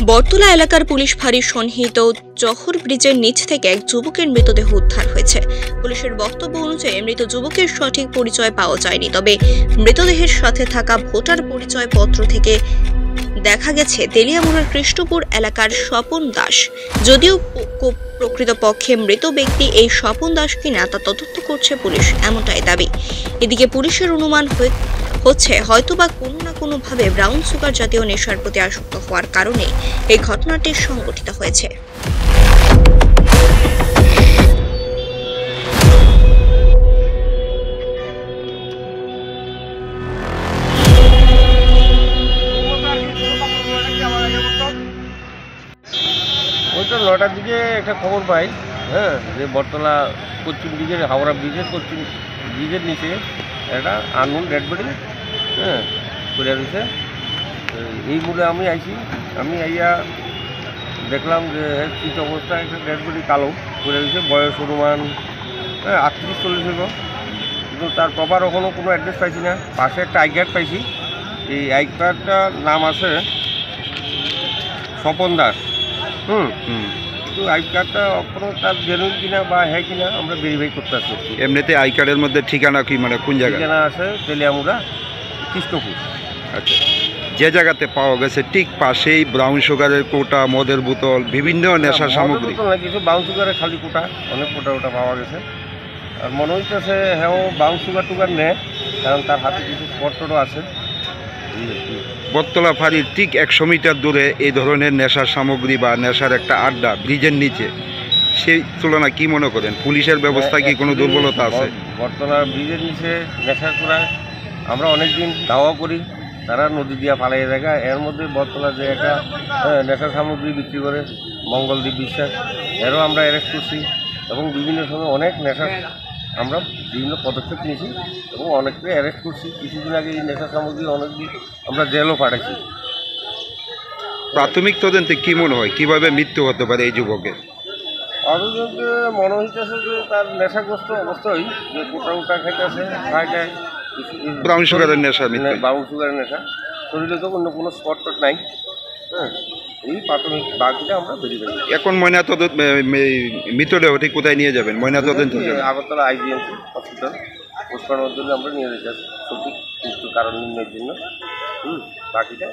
বটতলা এলাকার পুলিশ ফাঁড়ি সন্নিহিত জহর ব্রিজের নিচ থেকে এক যুবকের মৃতদেহ উদ্ধার হয়েছে। পুলিশের বক্তব্য অনুযায়ী মৃত যুবকের সঠিক পরিচয় পাওয়া যায়নি, তবে মৃতদেহের সাথে থাকা ভোটার পরিচয় পত্র থেকে দেখা গেছে তেলিয়ামুড়ার কৃষ্ণপুর এলাকার স্বপন দাস। যদিও প্রকৃতপক্ষে মৃত ব্যক্তি এই স্বপন দাস কিনা তা তদন্ত করছে পুলিশ, এমনটাই দাবি। এদিকে পুলিশের অনুমান হচ্ছে হয়তোবা কোনো না কোনোভাবে ব্রাউন সুগার জাতীয় নেশার প্রতি আসক্ত হওয়ার কারণে এই ঘটনাটি সংঘটিত হয়েছে। ওই তো 9টার দিকে একটা খবর পাই, যে বটতলা পশ্চিম দিকের হাওড়া ব্রিজের পশ্চিম ব্রিজের নিচে একটা আননোন ডেড বডি পড়ে রয়েছে। এই বলে আমি আইয়া দেখলাম যে শীত অবস্থায় একটা ডেড বডি কালো পড়ে রয়েছে, বয়স অনুমান 38-40 হইব, কিন্তু তার প্রপার এখনও কোনো অ্যাড্রেস পাইছি না। পাশে একটা আই কার্ড পাইছি, এই আই কার্ডটার নাম আছে স্বপন দাস। তো আই কার্ডটা এখনও তার জেনুইন কিনা বা হ্যাঁ কিনা আমরা ভেরিফাই করতে আসছি। এমনিতে আই কার্ডের মধ্যে ঠিকানা কি, মানে কোন জায়গা? ঠিকানা আছে তেলিয়ামুড়া, কৃষ্ণপুর। আচ্ছা, যে জায়গাতে পাওয়া গেছে ঠিক পাশেই ব্রাউন সুগারের কোটা, মদের বোতল, বিভিন্ন নেশার সামগ্রী? কিছু ব্রাউন সুগারের খালি কোটা, অনেক কোটা পাওয়া গেছে। আর মনে হইতেছে হ্যাঁ ব্রাউন সুগার নেয়, কারণ তার হাতে কিছু স্পটও আছে। বটতলা ফাঁড়ির ঠিক 100 মিটার দূরে এই ধরনের নেশার সামগ্রী বা নেশার একটা আড্ডা ব্রিজের নিচে, সেই তুলনা কি মনে করেন? পুলিশের ব্যবস্থা কি কোনো দুর্বলতা আছে? বটতলা ব্রিজের নিচে নেশার করায় আমরা অনেকদিন দাওয়া করি, তারা নদী দিয়া পালাই জায়গা। এর মধ্যে বটতলা যে একটা নেশার সামগ্রী বিক্রি করে মঙ্গলদীপ বিশ্বাস, এরও আমরা অ্যারেস্ট করছি এবং বিভিন্ন সময় অনেক নেশার আমরা বিভিন্ন পদক্ষেপ নিয়েছি এবং অনেককে অ্যারেস্ট করছি। কিছুদিন আগে এই নেশার সামগ্রী অনেকদিন আমরা জেলও পাঠাইছি। প্রাথমিক তদন্তে কি মনে হয় কিভাবে মৃত্যু হতে পারে এই যুবকের? অভিযোগে মনে হইতেছে যে তার নেশাগ্রস্ত অবস্থায় যে কোটা খাইতেছে, খাইটায় ব্রাউন সুগারের নেশা। ব্রাউন সুগারের নেশা, শরীরে তো অন্য কোনো স্পট নাই। এই প্রাথমিক বাকিটা আমরা বেরিয়ে যাই। এখন ময়নাতদন্ত মৃতদেহটি কোথায় নিয়ে যাবেন? ময়নাতদন্ত আগরতলা IGMC হসপিটাল পোস্টমর্টমের জন্য আমরা নিয়ে যেতে সঠিক কারণ নির্ণয়ের জন্য। বাকিটা